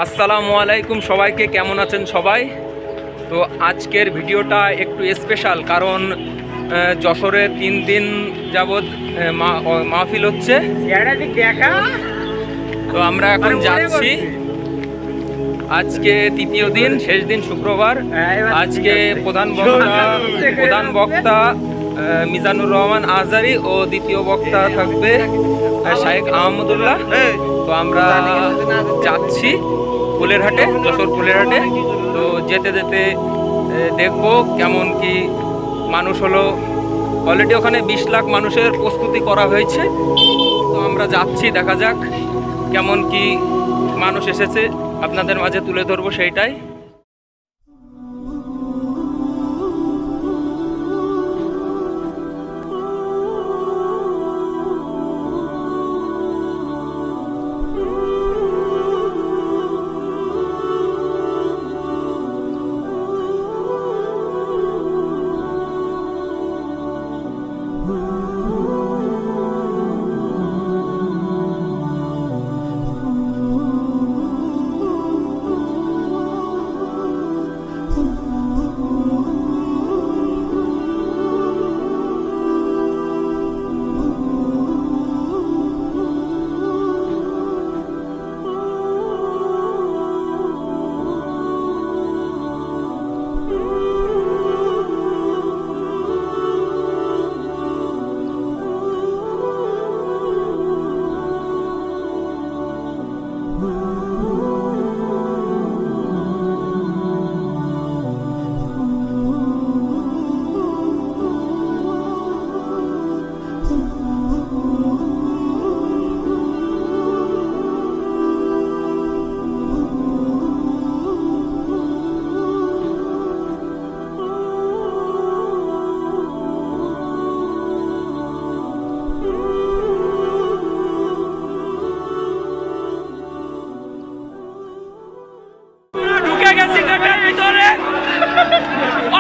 আসসালামু আলাইকুম সবাইকে, কেমন আছেন সবাই? তো আজকের ভিডিওটা একটু স্পেশাল, কারণ যশোরে 3 দিন যাবৎ মাহফিল হচ্ছে। তো আমরা এখন যাচ্ছি, আজকে তৃতীয় দিন, শেষ দিন শুক্রবার। আজকে প্রধান বক্তা মিজানুর রহমান আজহারি ও দ্বিতীয় বক্তা থাকবে শাহেখ আহমদুল্লাহ। তো আমরা যাচ্ছি ফুলেরহাটে, যশোর ফুলেরহাটে। তো যেতে যেতে দেখব কেমন কি মানুষ হলো। অলরেডি ওখানে 20 লাখ মানুষের প্রস্তুতি করা হয়েছে। তো আমরা যাচ্ছি, দেখা যাক কেমন কি মানুষ এসেছে, আপনাদের মাঝে তুলে ধরবো সেইটাই।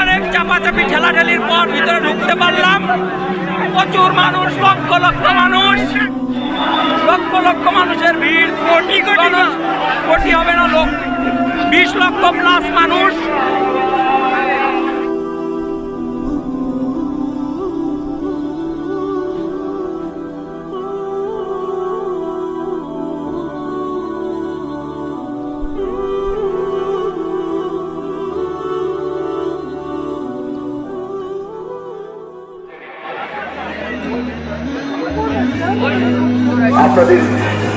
অনেক চাপাচাপি ঠেলাঠেলির পর ভিতরে ঢুকতে পারলাম। প্রচুর মানুষ, লক্ষ লক্ষ মানুষের ভিড়। কোটি হবে না, 20 লক্ষ প্লাস মানুষ। আপনাদের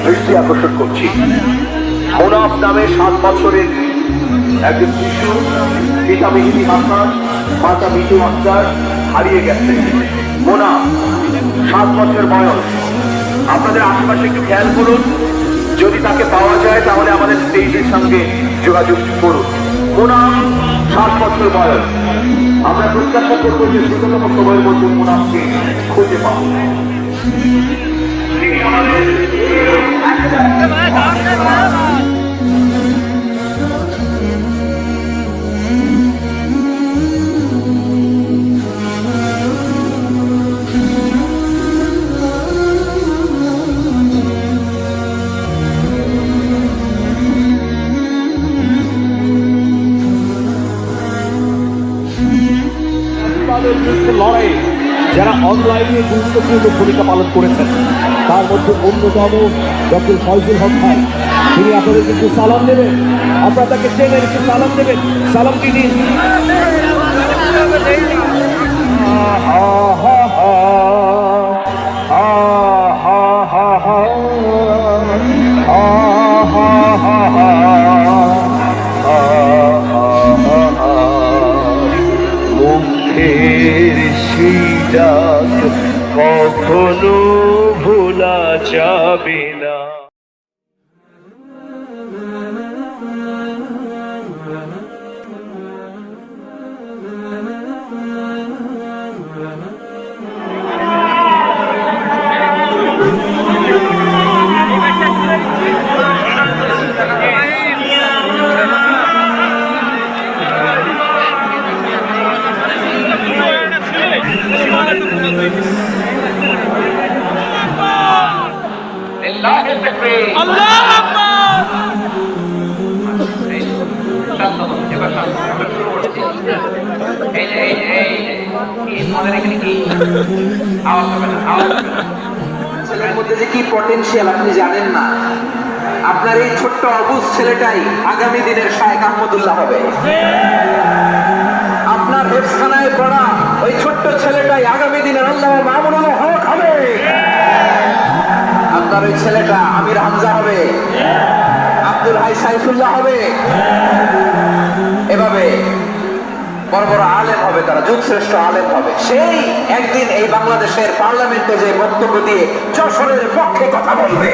দৃষ্টি আকর্ষণ করছি, মোনাফ নামে 7 বছরের একজন শিশু, পিতা মিহিদি হাসান, মাতা মিঠু আক্তার হারিয়ে গেছে। মোনাফ 7 বছর বয়স। আপনাদের আশেপাশে একটু খেয়াল করুন, যদি তাকে পাওয়া যায় তাহলে আমাদের স্টেজের সঙ্গে যোগাযোগ করুন। মোনাফ 7 বছর বয়স। আমরা প্রত্যাশা করবো যে দ্রুততম সময়ের মধ্যে মোনাফকে খুঁজে পাবো। লড়াই যারা অনলাইনে গুরুত্বপূর্ণ ভূমিকা পালন করেছেন, তার মধ্যে অন্যতম ডক্টর ফয়জুল হক ভাই। তিনি আপনাদের কিন্তু সালাম দেবেন, আপনারা তাকে চেনেন, একটু সালাম দেবেন। সালামটি দিন। কখনো ভোলা যাবে না। আওয়াজ হবে না, আওয়াজ হবে না। ছেলের মধ্যে যে কি পটেনশিয়াল আপনি জানেন না। আপনার এই ছোট্ট অবুঝ ছেলেটাই আগামী দিনের শায়েখ আহমদুল্লাহ হবে। আপনার হেফখানায় পড়া ওই ছোট্ট ছেলেটাই আগামী দিনের আল্লাহ মামুনুল হক হবে। আপনার ওই ছেলেটা আমির হামজা হবে, আব্দুল হাই সাইফুল্লাহ হবে। এভাবে বড় বড় আলেম হবে, তারা যুগ শ্রেষ্ঠ আলেম হবে। সেই একদিন এই বাংলাদেশের পার্লামেন্টে যে বক্তব্য দিয়ে যশোরের পক্ষে কথা বলবে।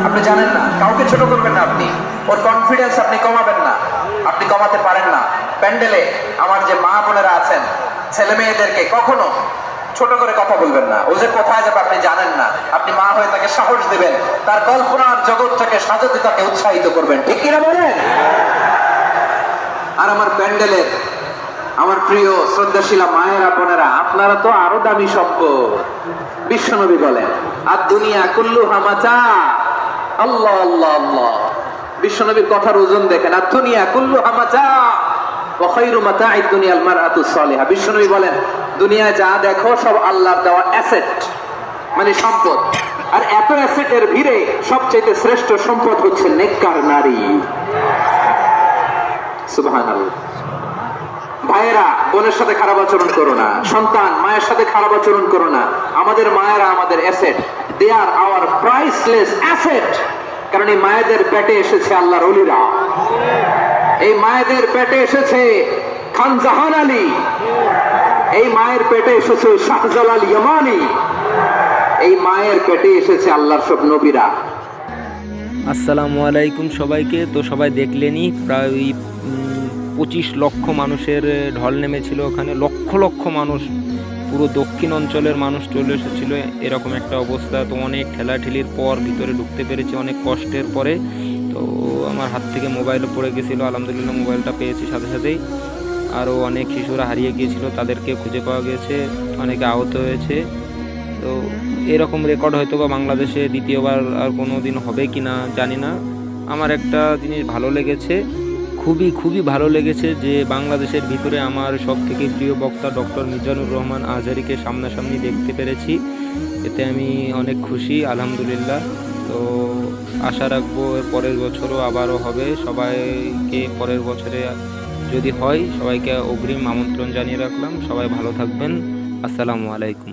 আপনি জানেন না, কাউকে ছোট করবেন না আপনি, ওর কনফিডেন্স আপনি কমাবেন না, আপনি কমাতে পারেন না। প্যান্ডেলে আমার যে মা বোনেরা আছেন, ছেলে মেয়েদেরকে কখনো ছোট করে কথা বলবেন না। ও যে কোথায় যাবে আপনি জানেন না, আপনি মা হয়ে তাকে সাহস দিবেন, তার কল্পনার জগৎটাকে সাজাতে তাকে উৎসাহিত করবেন, ঠিক কিনা বলেন? আর আমার প্যান্ডেলের আমার প্রিয় শ্রদ্ধাশীলা মায়েরা বোনেরা, আপনারা তো আরো দামি সম্পদ। বিশ্বনবী বলেন, আর দুনিয়া কুল্লুহা মাতা। আল্লাহ আল্লাহ আল্লাহ, বিশ্বনবীর কথার ওজন দেখেন। আর দুনিয়া কুল্লুহা মাতা ওয়া খায়রু মাতা'আদ দুনিয়াল মারআতুস সালিহা। বিশ্বনবী বলেন, দুনিয়ায় যা দেখো সব আল্লাহর দেওয়া অ্যাসেট, মানে সম্পদ। আর এত অ্যাসেটের ভিড়ে সবচেয়ে শ্রেষ্ঠ সম্পদ হচ্ছে নেককার নারী। সুবহানাল্লাহ। ভাইয়েরা বোনের সাথে খারাপ আচরণ করো না, সন্তান মায়ের সাথে খারাপ আচরণ করো না। আমাদের মায়েরা আমাদের asset, they are our priceless asset. কারণ এই মায়েদের পেটে এসেছে আল্লাহর ওলিরা, এই মায়েদের পেটে এসেছে খান জাহান আলী, এই মায়ের পেটে এসেছে শাহজালাল ইয়ামানি, এই মায়ের পেটে এসেছে আল্লাহর সব নবীরা। আসসালামু আলাইকুম সবাইকে। তো সবাই দেখলেনই, প্রায় 25 লক্ষ মানুষের ঢল নেমেছিল ওখানে। লক্ষ লক্ষ মানুষ, পুরো দক্ষিণ অঞ্চলের মানুষ চলে এসেছিলো। এরকম একটা অবস্থা। তো অনেক ঠেলাঠেলির পর ভিতরে ঢুকতে পেরেছি, অনেক কষ্টের পরে। তো আমার হাত থেকে মোবাইলও পড়ে গেছিলো, আলহামদুলিল্লাহ মোবাইলটা পেয়েছি সাথে সাথেই। আরও অনেক শিশুরা হারিয়ে গিয়েছিল, তাদেরকে খুঁজে পাওয়া গেছে, অনেকে আহত হয়েছে। তো এরকম রেকর্ড হয়তো বা বাংলাদেশে দ্বিতীয়বার আর কোনো দিন হবে কি না জানি না। আমার একটা জিনিস ভালো লেগেছে, খুবই ভালো লেগেছে, যে বাংলাদেশের ভিতরে আমার সব থেকে প্রিয় বক্তা ডক্টর মিজানুর রহমান আজহারীকে সামনাসামনি দেখতে পেরেছি। এতে আমি অনেক খুশি, আলহামদুলিল্লাহ। তো আশা রাখবো পরের বছরও আবারও হবে। সবাইকে পরের বছরে যদি হয়, সবাইকে অগ্রিম আমন্ত্রণ জানিয়ে রাখলাম। সবাই ভালো থাকবেন। আসসালামু আলাইকুম।